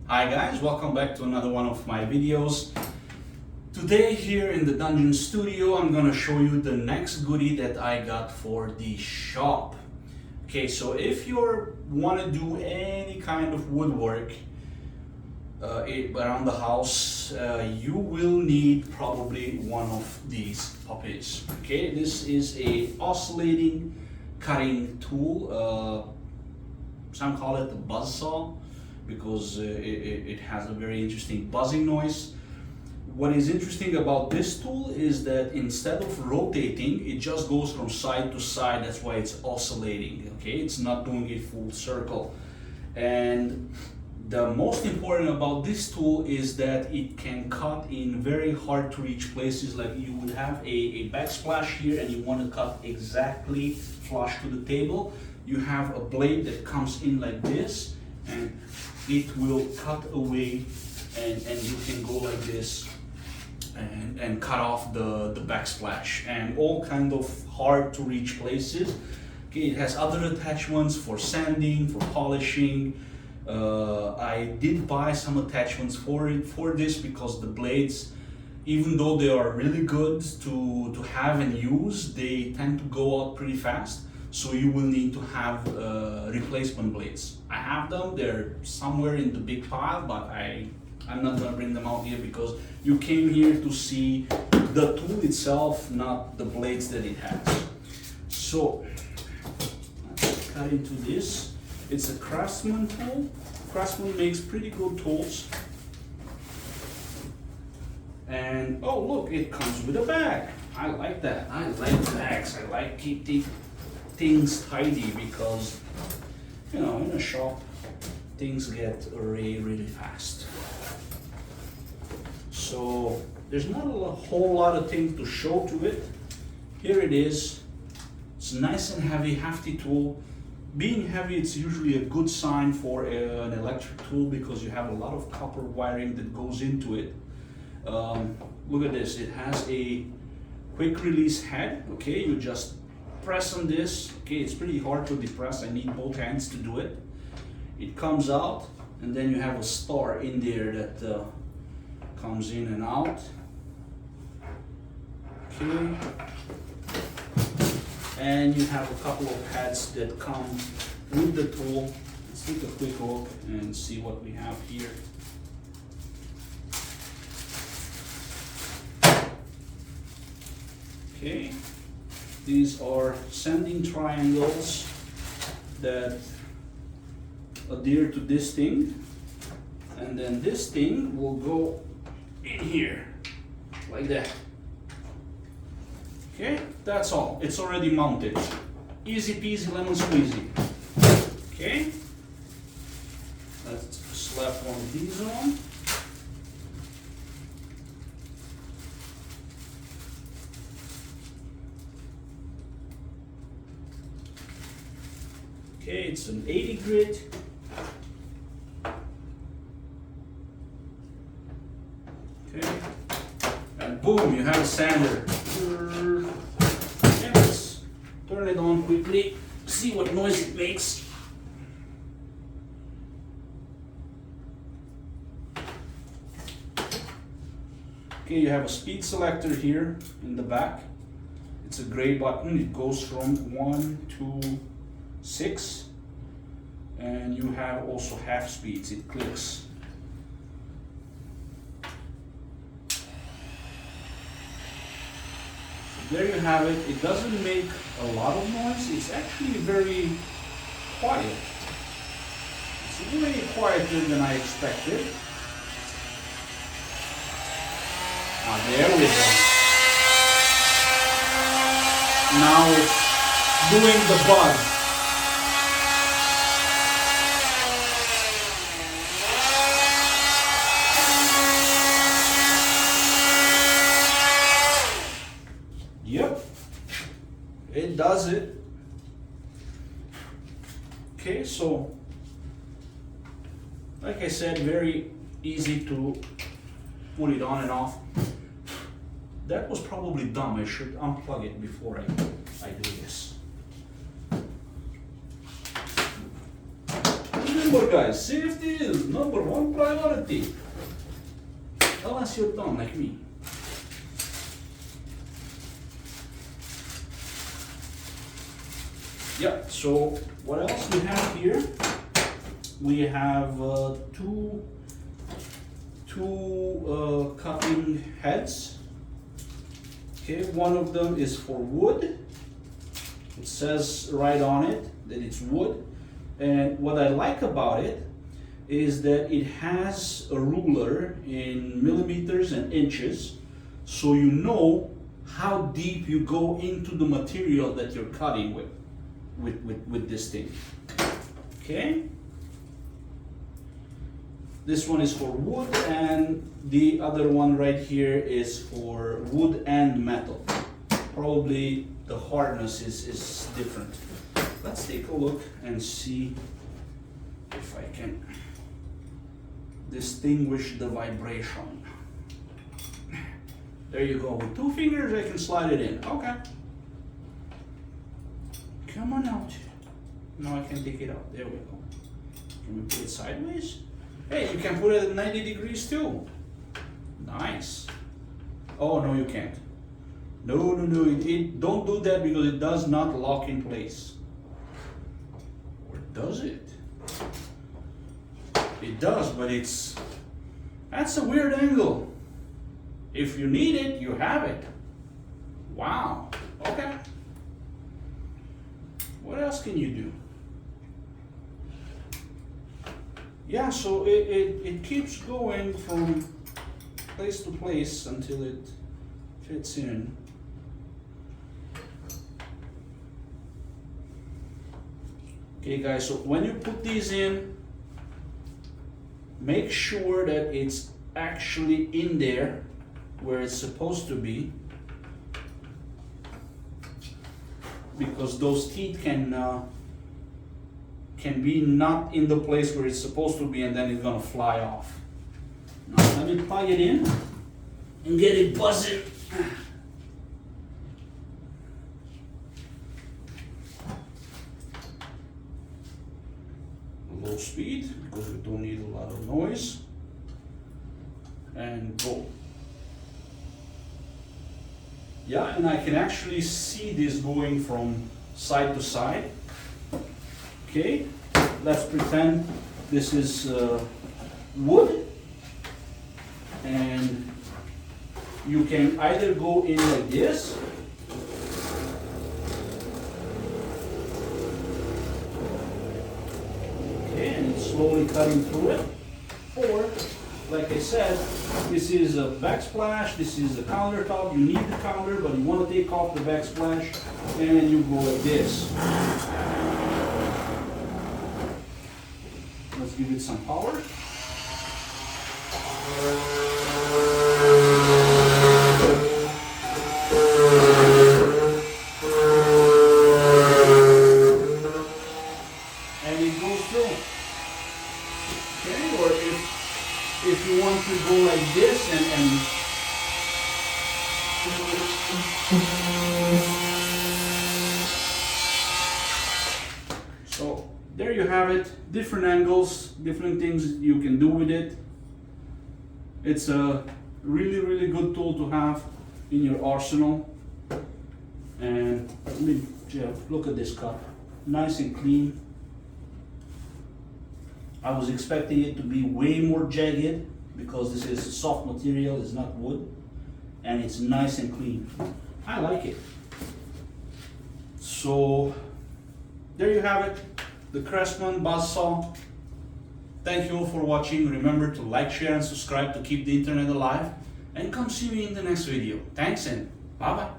Hi guys, welcome back to another one of my videos. Today here in the Dungeon Studio I'm gonna show you the next goodie that I got for the shop. Okay, so if you want to do any kind of woodwork around the house, you will need probably one of these puppies. Okay, this is a oscillating cutting tool. Some call it the buzz saw because it has a very interesting buzzing noise. What is interesting about this tool is that instead of rotating, it just goes from side to side. That's why it's oscillating. Okay, it's not doing a full circle. And the most important about this tool is that it can cut in very hard to reach places. Like you would have a backsplash here and you want to cut exactly flush to the table. You have a blade that comes in like this and it will cut away, and you can go like this and cut off the backsplash and all kind of hard to reach places. Okay, it has other attachments for sanding, for polishing. I did buy some attachments for this because the blades, even though they are really good to have and use, they tend to go out pretty fast. So you will need to have replacement blades. I have them, they're somewhere in the big pile, but I'm not gonna bring them out here because you came here to see the tool itself, not the blades that it has. So let's cut into this. It's a Craftsman tool. Craftsman makes pretty good tools. And oh look, it comes with a bag. I like that. I like bags. I like keeping things tidy because, you know, in a shop things get really fast. So there's not a whole lot of things to show to it. Here it is. It's nice and heavy, hefty tool. Being heavy, it's usually a good sign for an electric tool because you have a lot of copper wiring that goes into it. Look at this. It has a quick release head. Okay, you just press on this. Okay, it's pretty hard to depress. I need both hands to do it. It comes out, and then you have a star in there that comes in and out. Okay, and you have a couple of pads that come with the tool. Let's take a quick look and see what we have here. Okay, these are sanding triangles that adhere to this thing, and then this thing will go in here like that. Okay, that's all. It's already mounted. Easy peasy lemon squeezy. Okay, let's slap one of these on. Okay, it's an 80 grit. Okay, and boom, you have a sander. Okay, let's turn it on quickly, see what noise it makes. Okay, you have a speed selector here in the back. It's a gray button. It goes from 1 to 6, and you have also half speeds. It clicks. There you have it. It doesn't make a lot of noise. It's actually very quiet. It's way quieter than I expected. There we go. Now it's doing the buzz. Yep, it does it. Okay, so like I said, very easy to put it on and off. That was probably dumb. I should unplug it before I do this. Remember guys, safety is number one priority. Unless you're dumb like me. Yeah, so what else we have here? We have two cutting heads. Okay, one of them is for wood. It says right on it that it's wood. And what I like about it is that it has a ruler in millimeters and inches, so you know how deep you go into the material that you're cutting with this thing. Okay? This one is for wood, and the other one right here is for wood and metal. Probably the hardness is different. Let's take a look and see if I can distinguish the vibration. There you go. With two fingers I can slide it in. Okay. Come on out. Now I can take it out. There we go. Can we put it sideways? Hey, you can put it at 90 degrees too. Nice. Oh, no, you can't. No. Don't do that because it does not lock in place. Or does it? It does, but that's a weird angle. If you need it, you have it. Wow. Okay. What else can you do? Yeah, so it keeps going from place to place until it fits in. Okay guys, so when you put these in, make sure that it's actually in there where it's supposed to be, because those teeth can be not in the place where it's supposed to be, and then it's gonna fly off. Now let me plug it in and get it buzzing. Low speed because we don't need a lot of noise, and go. Yeah, and I can actually see this going from side to side. Okay, let's pretend this is wood, and you can either go in like this, okay, and it's slowly cutting through it, or like I said, this is a backsplash, this is a countertop. You need the counter, but you want to take off the backsplash, and you go like this. Let's give it some power. And it goes through. Okay, or if you want to go like this and so there you have it. Different angles, different things you can do with it. It's a really good tool to have in your arsenal. And let me, Jeff, look at this cut. Nice and clean. I was expecting it to be way more jagged because this is soft material, it's not wood, and it's nice and clean. I like it. So there you have it, the Craftsman buzzsaw. Thank you all for watching. Remember to like, share, and subscribe to keep the internet alive. And come see me in the next video. Thanks and bye bye.